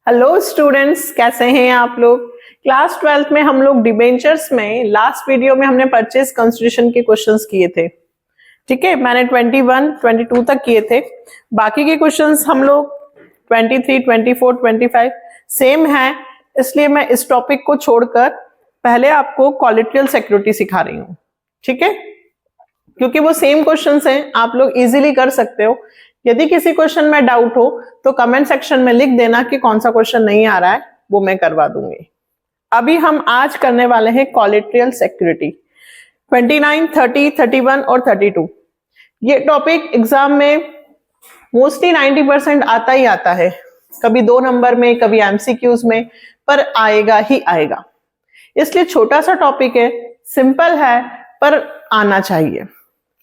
Hello students, कैसे हैं आप लोग। क्लास 12th में हम लोग डिबेंचर्स में लास्ट वीडियो में हमने परचेज कंसिडरेशन के क्वेश्चंस किए थे। ठीक है, मैंने 21, 22 तक किए थे। बाकी के क्वेश्चंस हम लोग 23, 24, 25 सेम हैं, इसलिए मैं इस टॉपिक को छोड़कर पहले आपको कोलेटरल सिक्योरिटी सिखा रही हूँ। ठीक है, क्योंकि वो सेम क्वेश्चंस हैं, आप लोग इजीली कर सकते हो। यदि किसी क्वेश्चन में डाउट हो तो कमेंट सेक्शन में लिख देना कि कौन सा क्वेश्चन नहीं आ रहा है, वो मैं करवा दूंगी। अभी हम आज करने वाले हैं कोलेटरल सिक्योरिटी 29, 30, 31 और 32। ये टॉपिक एग्जाम में मोस्टली 90% आता ही आता है, कभी 2 नंबर में, कभी एमसीक्यूज में, पर आएगा ही आएगा। इसलिए छोटा सा टॉपिक है, सिंपल है, पर आना चाहिए।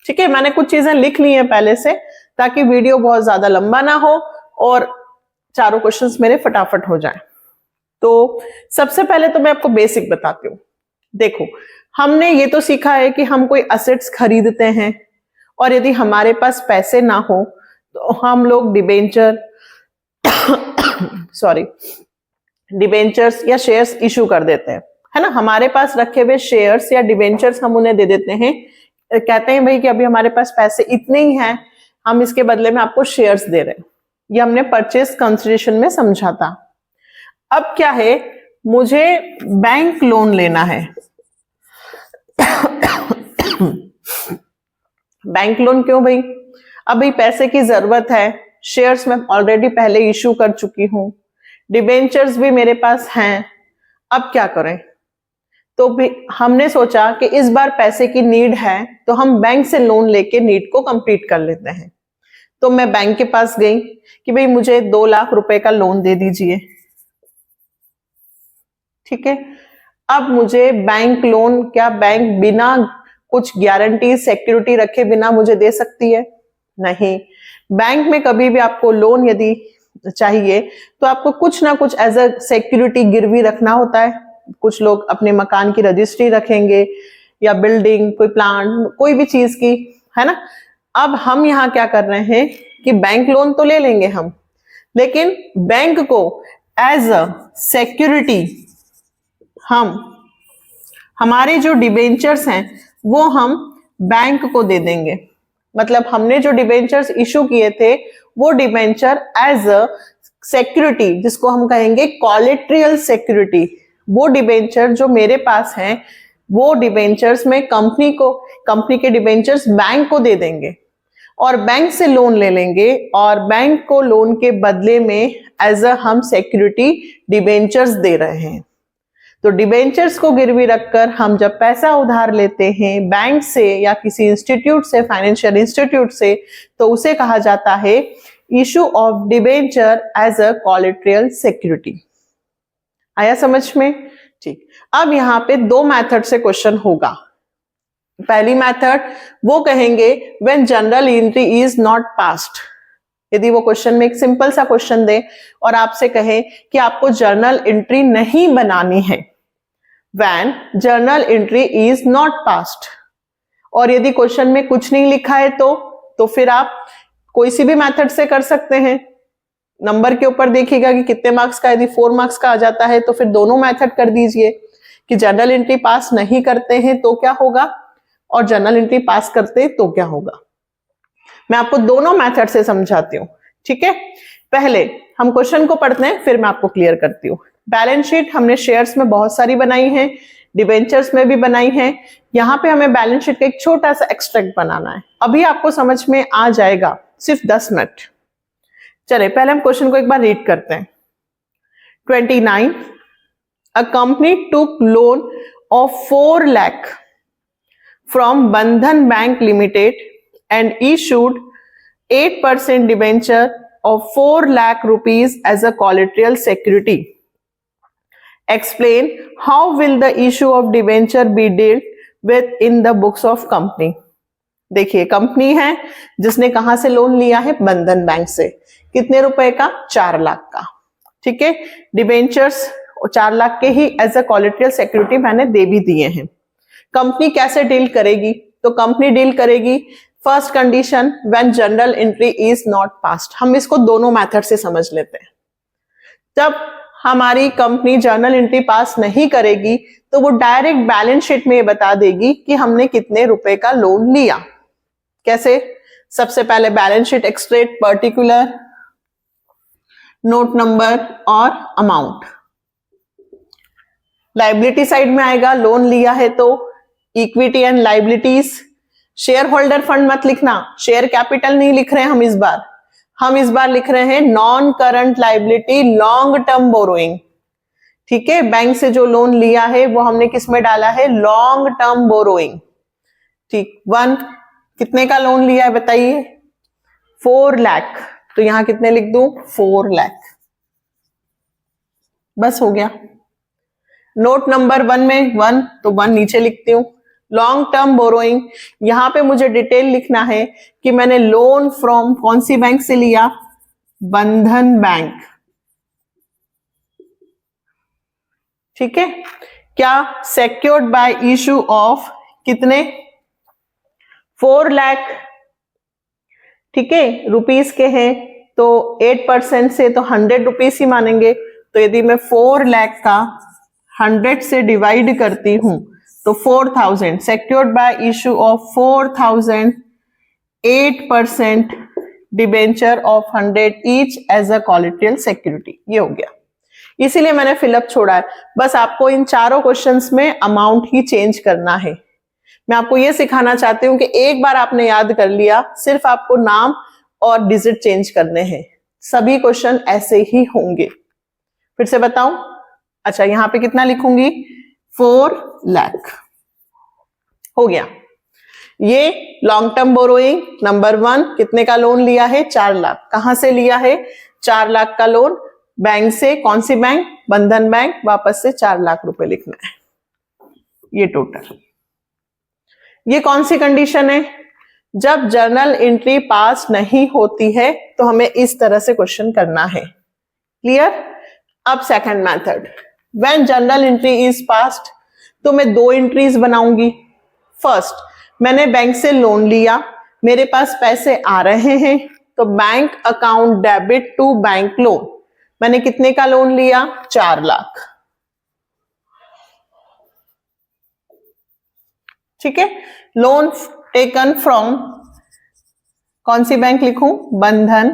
ठीक है, मैंने कुछ चीजें लिख ली हैं पहले से, ताकि वीडियो बहुत ज्यादा लंबा ना हो और चारों क्वेश्चंस मेरे फटाफट हो जाएं। तो सबसे पहले तो मैं आपको बेसिक बताती हूँ। देखो, हमने ये तो सीखा है कि हम कोई असेट्स खरीदते हैं और यदि हमारे पास पैसे ना हो तो हम लोग डिबेंचर्स या शेयर्स इशू कर देते हैं, है ना। हमारे पास रखे हुए शेयर्स या डिबेंचर्स हम उन्हें दे देते हैं, कहते हैं भाई कि अभी हमारे पास पैसे इतने ही हैं, हम इसके बदले में आपको शेयर्स दे रहे हैं। ये हमने परचेज कंसिडरेशन में समझा था। अब क्या है, मुझे बैंक लोन लेना है। बैंक लोन क्यों भाई? अभी पैसे की जरूरत है, शेयर्स में ऑलरेडी पहले इशू कर चुकी हूं, डिबेंचर्स भी मेरे पास हैं, अब क्या करें? तो भी हमने सोचा कि इस बार पैसे की नीड है तो हम बैंक से लोन लेके नीड को कंप्लीट कर लेते हैं। तो मैं बैंक के पास गई कि भाई मुझे 2 लाख रुपए का लोन दे दीजिए। ठीक है, अब मुझे बैंक लोन, क्या बैंक बिना कुछ गारंटी सिक्योरिटी रखे बिना मुझे दे सकती है? नहीं। बैंक में कभी भी आपको लोन यदि चाहिए तो आपको कुछ ना कुछ एज अ सिक्योरिटी गिरवी रखना होता है। कुछ लोग अपने मकान की रजिस्ट्री रखेंगे या बिल्डिंग, कोई प्लांट, कोई भी चीज की, है ना। अब हम यहाँ क्या कर रहे हैं कि बैंक लोन तो ले लेंगे हम, लेकिन बैंक को एज अ सिक्योरिटी हम हमारे जो डिबेंचर्स हैं वो हम बैंक को दे देंगे। मतलब हमने जो डिबेंचर्स इशू किए थे वो डिबेंचर एज अ सिक्योरिटी, जिसको हम कहेंगे कोलेटरल सिक्योरिटी, वो डिबेंचर जो मेरे पास हैं वो डिबेंचर्स में कंपनी के डिबेंचर्स बैंक को दे देंगे और बैंक से लोन ले लेंगे और बैंक को लोन के बदले में एज अ हम सिक्योरिटी डिबेंचर्स दे रहे हैं। तो डिबेंचर्स को गिरवी रखकर हम जब पैसा उधार लेते हैं बैंक से या किसी इंस्टीट्यूट से, फाइनेंशियल इंस्टीट्यूट से, तो उसे कहा जाता है issue of debenture as a collateral security. आया समझ में? ठीक। अब यहाँ पे 2 मेथड से क्वेश्चन होगा। पहली मेथड वो कहेंगे when general entry is not passed. यदि वो क्वेश्चन में एक सिंपल सा क्वेश्चन दे और आपसे कहे कि आपको जर्नल एंट्री नहीं बनानी है, when journal entry is not passed, और यदि क्वेश्चन में कुछ नहीं लिखा है तो फिर आप कोई सी भी मेथड से कर सकते हैं। नंबर के ऊपर देखिएगा कि कितने मार्क्स का, यदि 4 मार्क्स का आ जाता है तो फिर दोनों मेथड कर दीजिए कि जनरल एंट्री पास नहीं करते हैं तो क्या होगा और जनरल एंट्री पास करते हैं तो क्या होगा। मैं आपको दोनों मेथड से समझाती हूँ। ठीक है, पहले हम क्वेश्चन को पढ़ते हैं, फिर मैं आपको क्लियर करती हूँ। बैलेंस शीट हमने शेयर्स में बहुत सारी बनाई है, डिबेंचर्स में भी बनाई है। यहाँ पे हमें बैलेंस शीट का एक छोटा सा एक्सट्रैक्ट बनाना है। अभी आपको समझ में आ जाएगा, सिर्फ 10 मिनट। चले पहले हम क्वेश्चन को एक बार रीड करते हैं। 29, a company took loan of 4 lakh from Bandhan Bank Limited and issued 8% debenture of 4 lakh rupees as a collateral security. Explain how will the issue of debenture be dealt with in the books of company. देखिए, company है जिसने कहां से loan लिया है? बंधन bank से। कितने रुपए का? 4 लाख का। ठीक है, डिबेंचर्स 4 लाख के ही एज अ कोलेटरल सिक्योरिटी मैंने दे भी दिए हैं। कंपनी कैसे डील करेगी? तो कंपनी डील करेगी, first condition when general entry is not passed. हम इसको दोनों मेथड से समझ लेते हैं। जब हमारी कंपनी जर्नल एंट्री पास नहीं करेगी तो वो डायरेक्ट बैलेंस शीट में बता देगी कि हमने कितने रुपए का लोन लिया। कैसे? सबसे पहले balance sheet extract, particular, note number और अमाउंट। लाइबिलिटी साइड में आएगा, लोन लिया है तो equity and liabilities. Share holder fund मत लिखना, शेयर कैपिटल नहीं लिख रहे हैं हम इस बार लिख रहे हैं non current liability, long term borrowing. ठीक है, बैंक से जो लोन लिया है वो हमने किस में डाला है? Long term borrowing. ठीक, 1 कितने का लोन लिया है बताइए? 4 लाख। तो यहां कितने लिख दूं? 4 लाख। बस हो गया। नोट नंबर 1 में 1, तो 1 नीचे लिखती हूं। लॉन्ग टर्म बोरोइंग, यहां पे मुझे डिटेल लिखना है कि मैंने लोन फ्रॉम कौन सी बैंक से लिया? बंधन बैंक। ठीक है, क्या? सेक्योर्ड बाय इशू ऑफ कितने? 4 लाख। ठीक है, रुपीस के हैं तो 8% से तो 100 रुपीस ही मानेंगे। तो यदि मैं 4 लाख का 100 से डिवाइड करती हूं तो 4000, secured by issue of 4000, 8% debenture of 100 each as a collateral security. ये हो गया, इसीलिए मैंने फिलअप छोड़ा है। बस आपको इन चारों क्वेश्चंस में अमाउंट ही चेंज करना है। मैं आपको ये सिखाना चाहती हूं कि एक बार आपने याद कर लिया, सिर्फ आपको नाम और डिजिट चेंज करने हैं। सभी क्वेश्चन ऐसे ही होंगे। फिर से बताऊं? अच्छा, यहां पे कितना लिखूंगी? 4 लाख। हो गया। ये लॉन्ग टर्म बोरोइंग नंबर 1, कितने का लोन लिया है? 4 लाख। कहां से लिया है? 4 लाख का लोन बैंक से। कौन सी बैंक? बंधन बैंक। वापस से 4 लाख रुपए लिखना है, ये टोटल। ये कौन सी कंडीशन है? जब जर्नल एंट्री पास नहीं होती है तो हमें इस तरह से क्वेश्चन करना है। क्लियर? अब second method, when journal entry is passed, तो मैं 2 एंट्रीज बनाऊंगी। फर्स्ट, मैंने बैंक से लोन लिया, मेरे पास पैसे आ रहे हैं, तो bank account debit to bank loan. मैंने कितने का लोन लिया? 4 लाख। ठीक है, लोन टेकन फ्रॉम कौन सी बैंक लिखूं? बंधन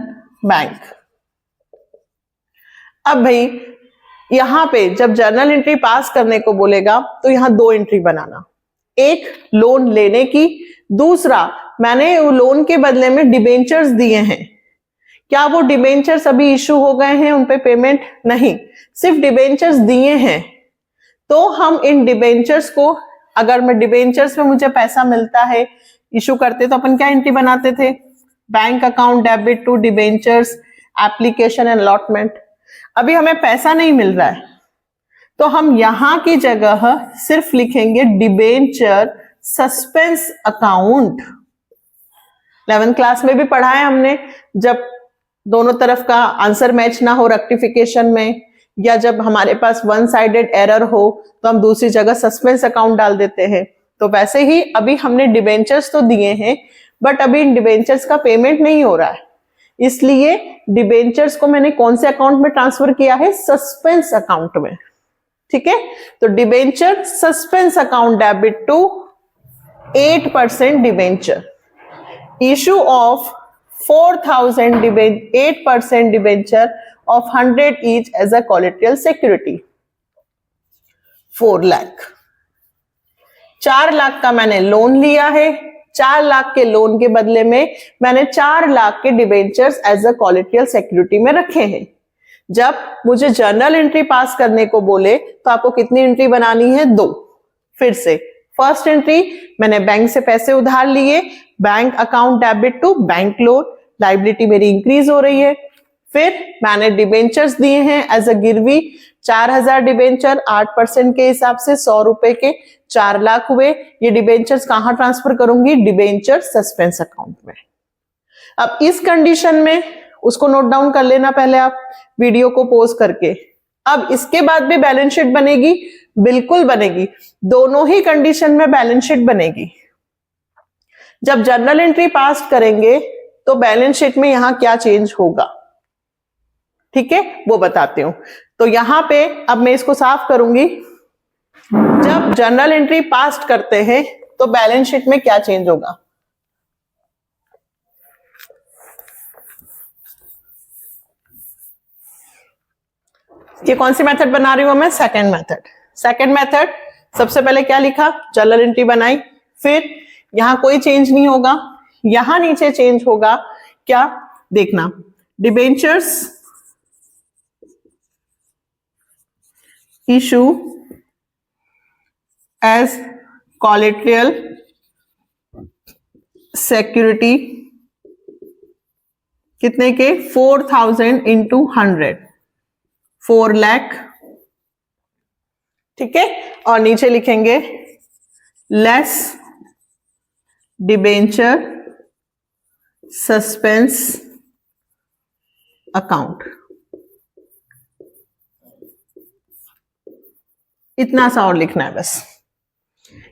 बैंक। अब भाई यहां पे जब जर्नल एंट्री पास करने को बोलेगा तो यहां 2 एंट्री बनाना, एक लोन लेने की, दूसरा मैंने लोन के बदले में डिबेंचर्स दिए हैं। क्या वो डिबेंचर्स अभी इशू हो गए हैं, उन पे पेमेंट नहीं, सिर्फ डिबेंचर्स दिए हैं। तो हम इन डिबेंचर्स को, अगर मैं डिबेंचर्स में मुझे पैसा मिलता है, इशू करते तो अपन क्या एंट्री बनाते थे? Bank account debit to debentures, application and allotment. अभी हमें पैसा नहीं मिल रहा है तो हम यहां की जगह सिर्फ लिखेंगे debenture suspense account. 11th class में भी पढ़ा है हमने, जब दोनों तरफ का आंसर मैच ना हो रेक्टिफिकेशन में, या जब हमारे पास 1 साइडेड एरर हो तो हम दूसरी जगह सस्पेंस अकाउंट डाल देते हैं। तो वैसे ही अभी हमने डिबेंचर्स तो दिए हैं बट अभी इन डिबेंचर्स का पेमेंट नहीं हो रहा है, इसलिए डिबेंचर्स को मैंने कौन से अकाउंट में ट्रांसफर किया है? सस्पेंस अकाउंट में। ठीक है, तो debenture suspense account debit to 8% debenture, issue of 4000 8% debenture of 100 each as a collateral security, 4 lakh. 4 lakh का मैंने लोन लिया है, 4 लाख के लोन के बदले में मैंने 4 लाख के debentures as a collateral security में रखे हैं। जब मुझे जर्नल एंट्री पास करने को बोले तो आपको कितनी एंट्री बनानी है? 2। फिर से फर्स्ट एंट्री, मैंने बैंक से पैसे उधार लिए, bank account debit to bank loan, liability मेरी इंक्रीज हो रही है। फिर मैंने डिबेंचर्स दिए हैं एज अ गिरवी, 4000 डिबेंचर 8% के हिसाब से 100 रुपए के 4 लाख हुए। ये डिबेंचर्स कहां ट्रांसफर करूंगी? डिबेंचर सस्पेंस अकाउंट में। अब इस कंडीशन में उसको नोट डाउन कर लेना पहले आप वीडियो को पॉज करके। अब इसके बाद भी बैलेंस शीट बनेगी, बिल्कुल बनेगी, दोनों ही कंडीशन में बैलेंस शीट बनेगी। जब जर्नल एंट्री पास करेंगे तो बैलेंस शीट में यहां क्या चेंज होगा? ठीक है, वो बताती हूं। तो यहां पे अब मैं इसको साफ करूंगी। जब जर्नल एंट्री पास करते हैं तो बैलेंस शीट में क्या चेंज होगा? ये कौन सी मेथड बना रही हूं मैं? Second method. सेकंड मेथड, सबसे पहले क्या लिखा? जर्नल एंट्री बनाई। फिर यहां कोई चेंज नहीं होगा, यहां नीचे चेंज होगा। क्या? देखना, debentures issue as collateral security कितने के? 4000 इंटू 100, 4 लाख। ठीक है, और नीचे लिखेंगे लेस डिबेंचर सस्पेंस अकाउंट। इतना सा और लिखना है बस।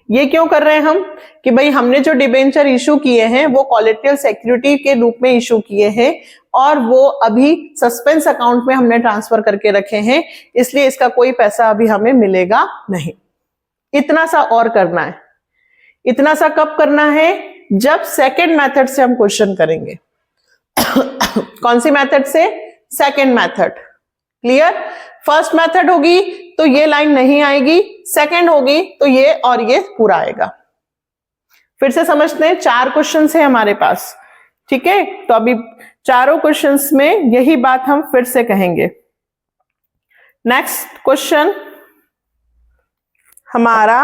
ये क्यों कर रहे हैं हम? कि भाई हमने जो डिबेंचर इशू किए हैं वो कोलेटरल सिक्योरिटी के रूप में इशू किए हैं और वो अभी सस्पेंस अकाउंट में हमने ट्रांसफर करके रखे हैं, इसलिए इसका कोई पैसा अभी हमें मिलेगा नहीं। इतना सा और करना है। इतना सा कब करना है? जब सेकंड मेथड से हम क्वेश्चन करेंगे। कौन सी मेथड से? Second method. Clear? First method होगी तो ये लाइन नहीं आएगी, सेकंड होगी तो ये और ये पूरा आएगा। फिर से समझते हैं, 4 क्वेश्चंस है हमारे पास। ठीक है, तो अभी चारों क्वेश्चंस में यही बात हम फिर से कहेंगे। नेक्स्ट क्वेश्चन हमारा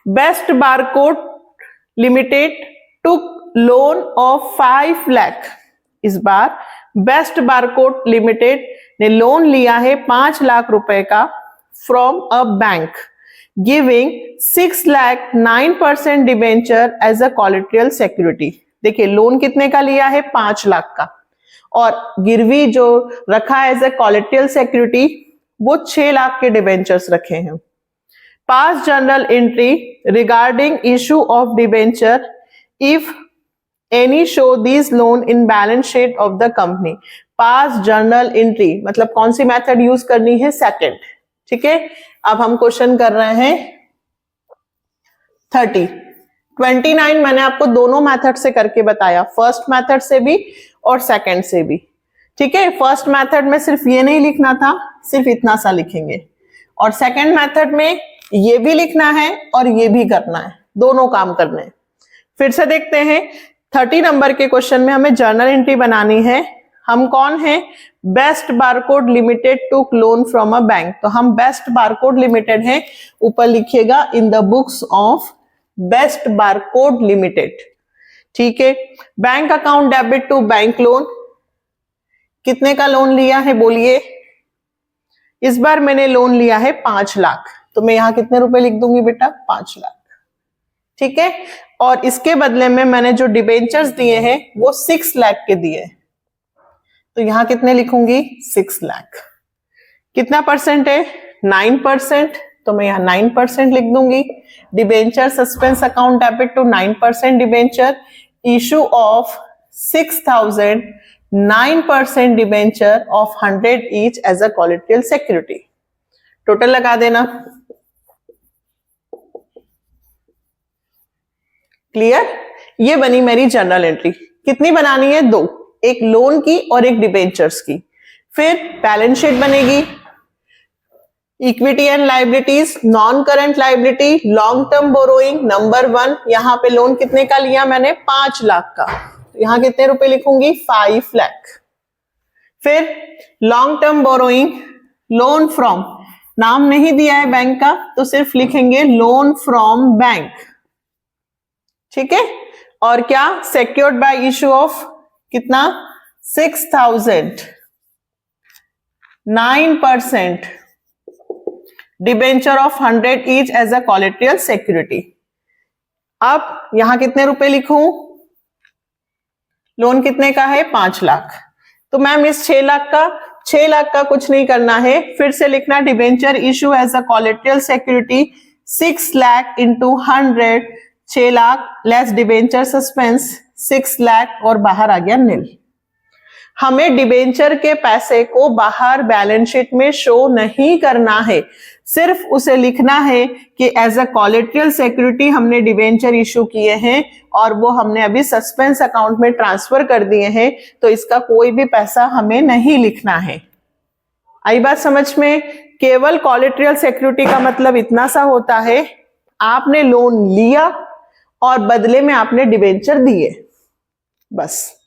best barcode limited took loan of 5 lakh. इस बार बेस्ट बारकोड लिमिटेड ने लोन लिया है 5 लाख रुपए का from a bank giving 6 lakh 9% debenture as a collateral security. देखिए, लोन कितने का लिया है? 5 लाख का, और गिरवी जो रखा है एज अ कोलेटरल सिक्योरिटी वो 6 लाख के डिबेंचर्स रखे हैं। पास journal entry regarding issue of debenture if any show this loan in balance sheet of the company. Pass journal entry मतलब कौन सी मेथड यूज करनी है? सेकंड। ठीक है, अब हम क्वेश्चन कर रहे हैं 30। 29 मैंने आपको दोनों मेथड से करके बताया, फर्स्ट मेथड से भी और सेकंड से भी। ठीक है, फर्स्ट मेथड में सिर्फ ये नहीं लिखना था, सिर्फ इतना सा लिखेंगे, और सेकंड मेथड में ये भी लिखना है और ये भी करना है, दोनों काम करने हैं। फिर से देखते हैं, 30 नंबर के क्वेश्चन में हमें जर्नल एंट्री बनानी है। हम कौन है? Best barcode limited took loan from a bank. तो हम बेस्ट बारकोड लिमिटेड है, ऊपर लिखिएगा in the books of best barcode limited. ठीक है, bank account debit to bank loan. कितने का लोन लिया है बोलिए? इस बार मैंने लोन लिया है 5 लाख, तो मैं यहां कितने रुपए लिख दूंगी बेटा? 5 लाख। ठीक है, और इसके बदले में मैंने जो डिबेंचर्स दिए हैं वो 6 लाख के दिए, तो यहां कितने लिखूंगी? 6 लाख। कितना परसेंट है? 9%, तो मैं यहां 9% लिख दूंगी। Debenture suspense account debit to 9% debenture, issue of 6,000 9% debenture of 100 each as a collateral security. Total लगा देना। क्लियर? ये बनी मेरी जर्नल एंट्री। कितनी बनानी है? 2, एक लोन की और एक डिबेंचर्स की। फिर बैलेंस शीट बनेगी, equity and liabilities, non current liability, long term borrowing. Number 1, यहां पे लोन कितने का लिया मैंने? 5 लाख का, तो यहां कितने रुपए लिखूंगी? 5 लाख। फिर long term borrowing, loan from, नाम नहीं दिया है बैंक का तो सिर्फ लिखेंगे लोन फ्रॉम बैंक। ठीक है, और क्या? सेक्योर्ड बाय इशू ऑफ कितना? 6,000 9% debenture of 100 each as a collateral security. अब यहां कितने रुपए लिखूं? लोन कितने का है? 5 लाख। तो मैम इस 6 लाख का कुछ नहीं करना है, फिर से लिखना debenture issue as a collateral security 6 lakh into 100, 6 lakh less debenture suspense 6 lakh और बाहर आ गया नील। हमें डिबेंचर के पैसे को बाहर बैलेंस शीट में शो नहीं करना है, सिर्फ उसे लिखना है कि एज अ कोलेटरल सिक्योरिटी हमने डिबेंचर इशू किए हैं और वो हमने अभी सस्पेंस अकाउंट में ट्रांसफर कर दिए हैं, तो इसका कोई भी पैसा हमें नहीं लिखना है। आई बात समझ में? केवल कोलेटरल सिक्योरिटी का मतलब इतना सा होता है, आपने लोन लिया और बदले में आपने डिबेंचर दिए, बस।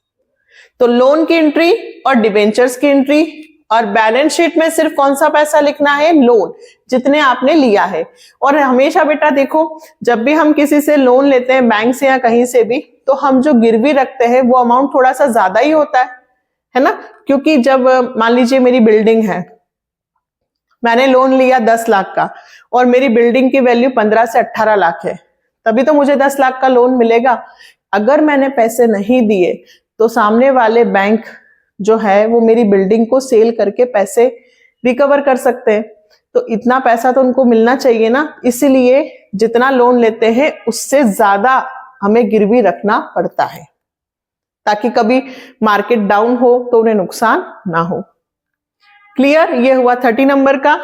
तो लोन की एंट्री और डिबेंचर्स की एंट्री, और बैलेंस शीट में सिर्फ कौन सा पैसा लिखना है? लोन, जितने आपने लिया है। और हमेशा बेटा देखो, जब भी हम किसी से लोन लेते हैं बैंक से या कहीं से भी, तो हम जो गिरवी रखते हैं वो अमाउंट थोड़ा सा ज्यादा ही होता है ना? क्योंकि जब मान लीजिए मेरी बिल्डिंग है, मैंने लोन लिया 10 लाख का और मेरी बिल्डिंग की वैल्यू 15 से 18 लाख है, तभी तो मुझे 10 लाख का लोन मिलेगा। अगर मैंने पैसे नहीं दिए तो सामने वाले बैंक जो है वो मेरी बिल्डिंग को सेल करके पैसे रिकवर कर सकते हैं, तो इतना पैसा तो उनको मिलना चाहिए ना। इसीलिए जितना लोन लेते हैं उससे ज्यादा हमें गिरवी रखना पड़ता है, ताकि कभी मार्केट डाउन हो तो उन्हें नुकसान ना हो। क्लियर? ये हुआ 30 नंबर का।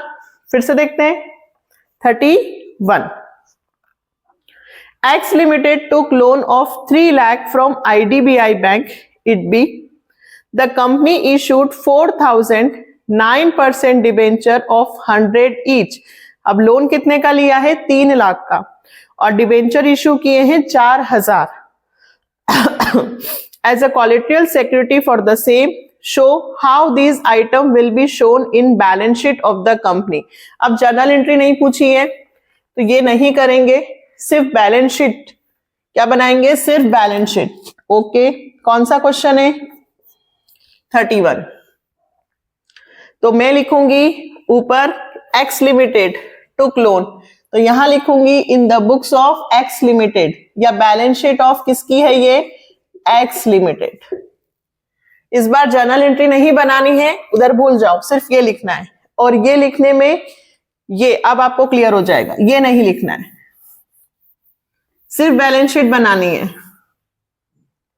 फिर से देखते हैं 31। X Limited took loan of 3 lakh from IDBI Bank, IDB. The company issued 4,000 9% debenture of 100 each. अब लोन कितने का लिया है? 3 लाख का, और डिबेंचर इशू किए हैं 4,000 as a collateral security for the same. Show how these items will be shown in balance sheet of the company. अब जर्नल एंट्री नहीं पूछी है तो ये नहीं करेंगे, सिर्फ बैलेंस शीट क्या बनाएंगे? सिर्फ बैलेंस शीट। ओके, कौन सा क्वेश्चन है? 31। तो मैं लिखूंगी ऊपर एक्स लिमिटेड टुक लोन, तो यहां लिखूंगी इन the books of x limited, या बैलेंस शीट ऑफ किसकी है? ये एक्स लिमिटेड। इस बार जर्नल एंट्री नहीं बनानी है, उधर भूल जाओ, सिर्फ ये लिखना है। और ये लिखने में ये अब आपको क्लियर हो जाएगा, ये नहीं लिखना है, सिर्फ बैलेंस शीट बनानी है,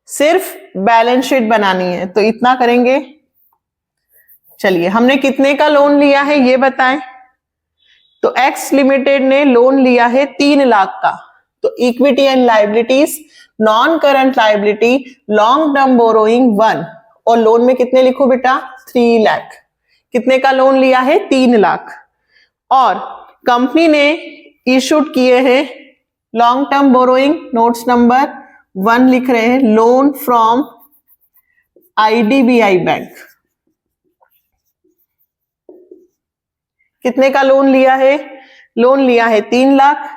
सिर्फ बैलेंस शीट बनानी है। तो इतना करेंगे। चलिए, हमने कितने का लोन लिया है ये बताएं। तो एक्स लिमिटेड ने लोन लिया है 3 लाख का। तो equity and liabilities, non current liability, long term borrowing 1, और लोन में कितने लिखो बेटा? 3 लाख। कितने का लोन लिया है? 3 लाख। और कंपनी ने इशूड किए हैं long term borrowing, notes number 1 लिख रहे हैं, लोन फ्रॉम आईडीबीआई बैंक। कितने का लोन लिया है? लोन लिया है 3 लाख,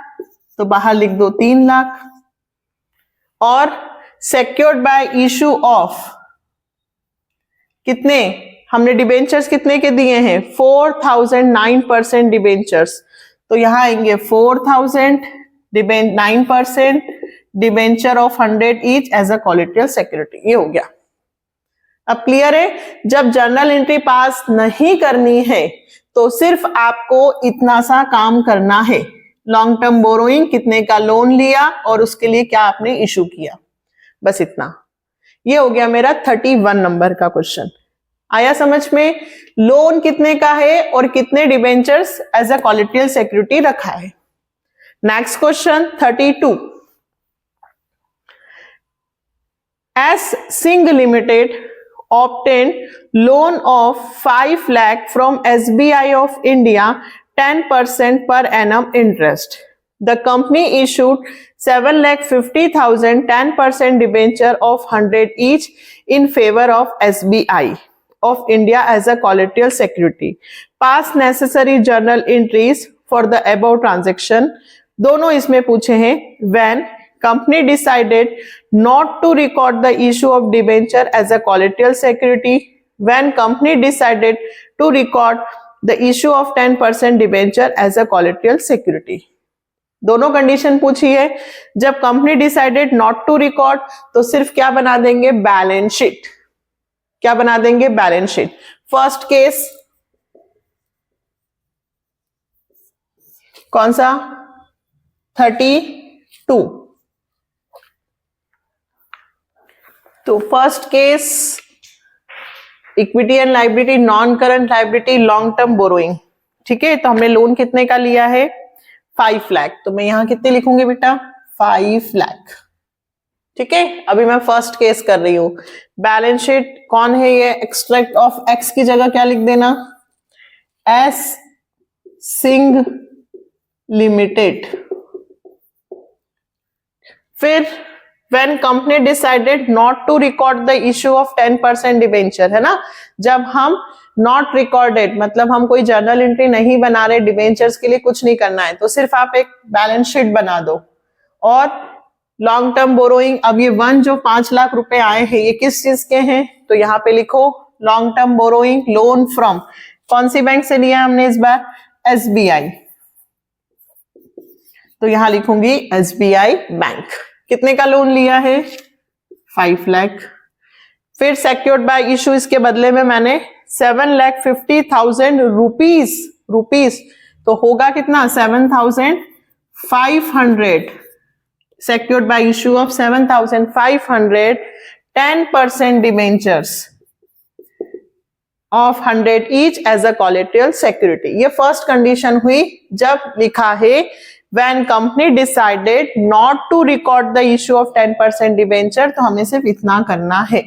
तो बाहर लिख दो 3 लाख। और सेक्योर्ड बाय इशू ऑफ कितने? हमने डिबेंचर्स कितने के दिए हैं? 4,000 9% डिबेंचर्स, तो यहां आएंगे 4,000 9% debenture of 100 each as a collateral security. ये हो गया। अब क्लियर है? जब जर्नल एंट्री पास नहीं करनी है तो सिर्फ आपको इतना सा काम करना है, लॉन्ग टर्म बोरोइंग, कितने का लोन लिया और उसके लिए क्या आपने इशू किया, बस इतना। ये हो गया मेरा 31 नंबर का क्वेश्चन। आया समझ में? लोन कितने का है और कितने debentures as a collateral security रखा है। Next question 32। S Singh limited obtained loan of 5 lakh from SBI of India, 10% per annum interest. The company issued 7,50,000 10% debenture of 100 each in favor of SBI of India as a collateral security. Pass necessary journal entries for the above transaction. दोनों इसमें पूछे हैं। When company decided not to record the issue of debenture as a collateral security, when company decided to record the issue of 10% debenture as a collateral security. दोनों condition पूछी है। जब company decided not to record तो सिर्फ क्या बना देंगे? Balance sheet. क्या बना देंगे? Balance sheet. फर्स्ट केस कौन सा? 32। तो first case equity and liability, non current liability, long term borrowing. ठीक है, तो हमने लोन कितने का लिया है? 5 लाख। तो मैं यहां कितने लिखूंगी बेटा? 5 लाख। ठीक है, अभी मैं फर्स्ट केस कर रही हूं। बैलेंस शीट कौन है ये? एक्सट्रैक्ट ऑफ एक्स की जगह क्या लिख देना? S Singh limited. फिर when company decided not to record the issue of 10% debenture, है ना? जब हम not recorded मतलब हम कोई जर्नल एंट्री नहीं बना रहे, डिबेंचर्स के लिए कुछ नहीं करना है, तो सिर्फ आप एक बैलेंस शीट बना दो। और लॉन्ग टर्म बोरोइंग, अब ये 1 जो 5 लाख रुपए आए हैं ये किस चीज के हैं? तो यहाँ पे लिखो long term borrowing, loan from कौन सी बैंक से लिया हमने इस बार? SBI। तो यहां लिखूंगी SBI बैंक। कितने का लोन लिया है? 5 लाख। फिर सेक्योर्ड बाय इशू, इसके बदले में मैंने 7,50,000 रुपीस, तो होगा कितना? 7,500। Secured by issue of 7,500, 10% debentures of 100 each as a collateral security. ये फर्स्ट कंडीशन हुई जब लिखा है when company decided not to record the issue of 10% debenture, तो हमें सिर्फ इतना करना है।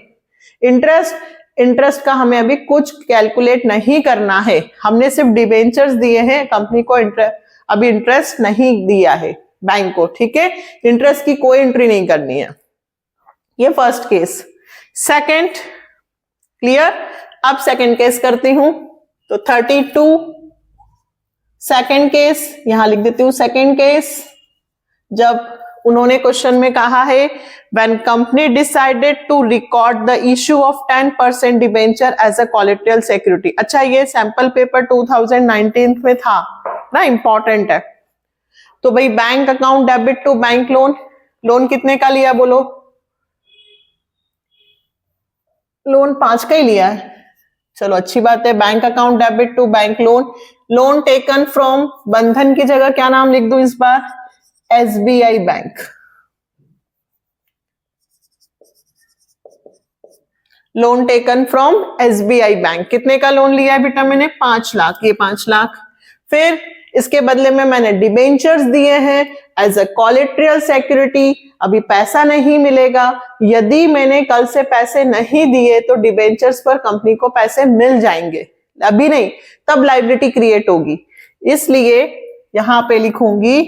इंटरेस्ट का हमें अभी कुछ कैलकुलेट नहीं करना है, हमने सिर्फ डिबेंचर्स दिए हैं, कंपनी को अभी इंटरेस्ट नहीं दिया है बैंक को। ठीक है, इंटरेस्ट की कोई एंट्री नहीं करनी है। ये फर्स्ट केस। Second clear? अब सेकंड केस करती हूं। तो 32 सेकेंड केस यहां लिख देती हूं। सेकेंड केस जब उन्होंने क्वेश्चन में कहा है when company decided to record the issue of 10% debenture as a collateral security. अच्छा, ये सैंपल पेपर 2019 में था ना, इंपॉर्टेंट है। तो भाई bank account debit to bank loan, loan कितने का लिया बोलो? लोन 5 का ही लिया है। चलो अच्छी बात है। Bank account debit to bank loan, loan taken from, Bandhan की जगह क्या नाम लिख दूं इस बार? SBI bank. Loan taken from SBI bank. कितने का लोन लिया है बेटा मैंने? 5 लाख। ये 5 लाख। फिर इसके बदले में मैंने डिबेंचर्स दिए हैं एज अ कोलेटरल सिक्योरिटी। अभी पैसा नहीं मिलेगा, यदि मैंने कल से पैसे नहीं दिए तो डिबेंचर्स पर कंपनी को पैसे मिल जाएंगे, अभी नहीं, तब लायबिलिटी क्रिएट होगी। इसलिए यहां पे लिखूंगी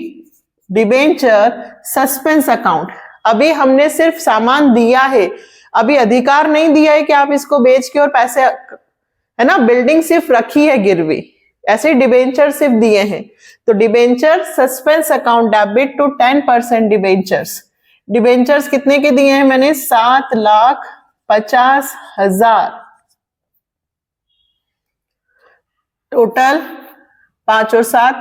डिबेंचर सस्पेंस अकाउंट। अभी हमने सिर्फ सामान दिया है, अभी अधिकार नहीं दिया है कि आप इसको बेच के और पैसे, है ना, बिल्डिंग सिर्फ रखी है गिरवी, ऐसे डिबेंचर सिर्फ दिए हैं। तो debenture suspense account debit to 10% debentures. Debentures कितने के दिए हैं मैंने? 7,50,000। टोटल 5 और 7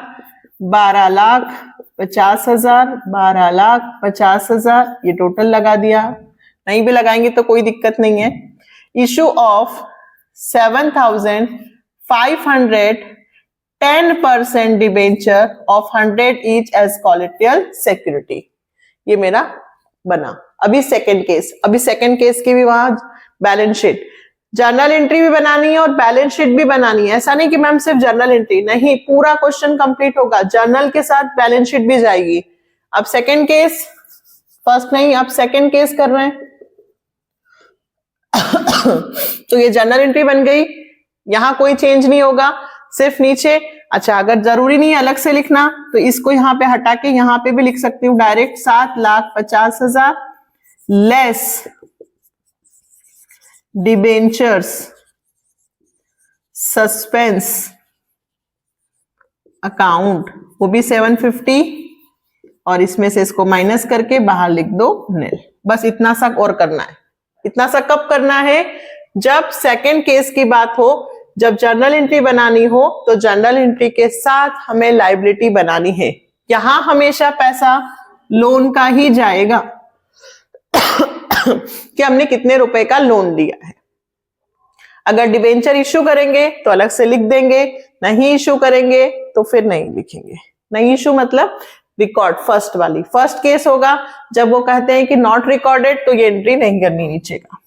12,50,000, 12,50,000 ये टोटल लगा दिया। नहीं भी लगाएंगे तो कोई दिक्कत नहीं है। Issue of 7,500, 10% debenture of 100 each as collateral security. ये मेरा बना। अभी सेकंड केस, अभी सेकंड केस की भी वहां बैलेंस शीट, जर्नल एंट्री भी बनानी है और बैलेंस शीट भी बनानी है। ऐसा नहीं कि मैम सिर्फ जर्नल एंट्री, नहीं, पूरा क्वेश्चन कंप्लीट होगा, जर्नल के साथ बैलेंस शीट भी जाएगी। अब सेकंड केस, फर्स्ट नहीं, अब सेकंड केस कर रहे हैं। तो ये जर्नल एंट्री बन गई, यहां कोई चेंज नहीं होगा, सिर्फ नीचे। अच्छा, अगर जरूरी नहीं अलग से लिखना तो इसको यहां पे हटा के यहां पे भी लिख सकती हूँ direct, 7,50,000 less debentures suspense account, वो भी 750, और इसमें से इसको माइनस करके बाहर लिख दो निल। बस इतना सा और करना है। इतना सा कब करना है? जब सेकंड केस की बात हो, जब जर्नल एंट्री बनानी हो तो जर्नल एंट्री के साथ हमें लायबिलिटी बनानी है। यहां हमेशा पैसा लोन का ही जाएगा कि हमने कितने रुपए का लोन लिया है। अगर डिबेंचर इश्यू करेंगे तो अलग से लिख देंगे, नहीं इश्यू करेंगे तो फिर नहीं लिखेंगे। नहीं इश्यू मतलब रिकॉर्ड फर्स्ट वाली। फर्स्ट केस होगा जब वो कहते हैं कि नॉट रिकॉर्डेड, तो ये एंट्री नहीं करनी नीचे का।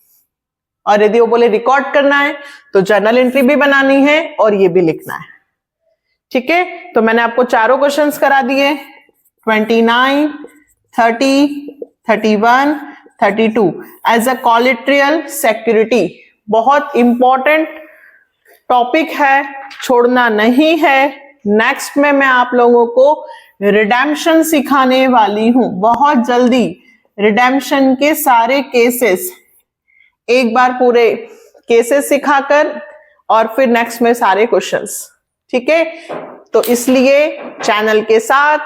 और यदि वो बोले रिकॉर्ड करना है तो जर्नल एंट्री भी बनानी है और ये भी लिखना है। ठीक है, तो मैंने आपको चारों क्वेश्चंस करा दिए, 29, 30, 31, 32 एज अ कोलेटरल सिक्योरिटी। बहुत इंपॉर्टेंट टॉपिक है, छोड़ना नहीं है। नेक्स्ट में मैं आप लोगों को रिडेम्पशन सिखाने वाली हूं, बहुत जल्दी। रिडेम्पशन के सारे केसेस एक बार पूरे केसेस सिखाकर और फिर नेक्स्ट में सारे क्वेश्चंस। ठीक है, तो इसलिए चैनल के साथ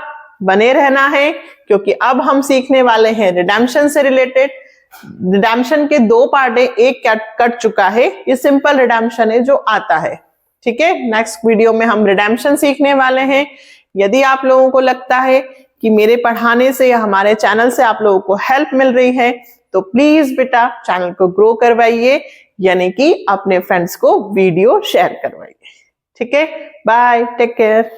बने रहना है, क्योंकि अब हम सीखने वाले हैं रिडेम्पशन से रिलेटेड। रिडेम्पशन के दो पार्ट है, एक कट चुका है, ये सिंपल रिडेम्पशन है जो आता है। ठीक है, नेक्स्ट वीडियो में हम रिडेम्पशन सीखने वाले हैं। यदि आप लोगों को लगता है कि मेरे पढ़ाने से या हमारे चैनल से आप लोगों को हेल्प मिल रही है, तो प्लीज बेटा चैनल को ग्रो करवाइए, यानी कि अपने फ्रेंड्स को वीडियो शेयर करवाइए। ठीक है, बाय, टेक केयर।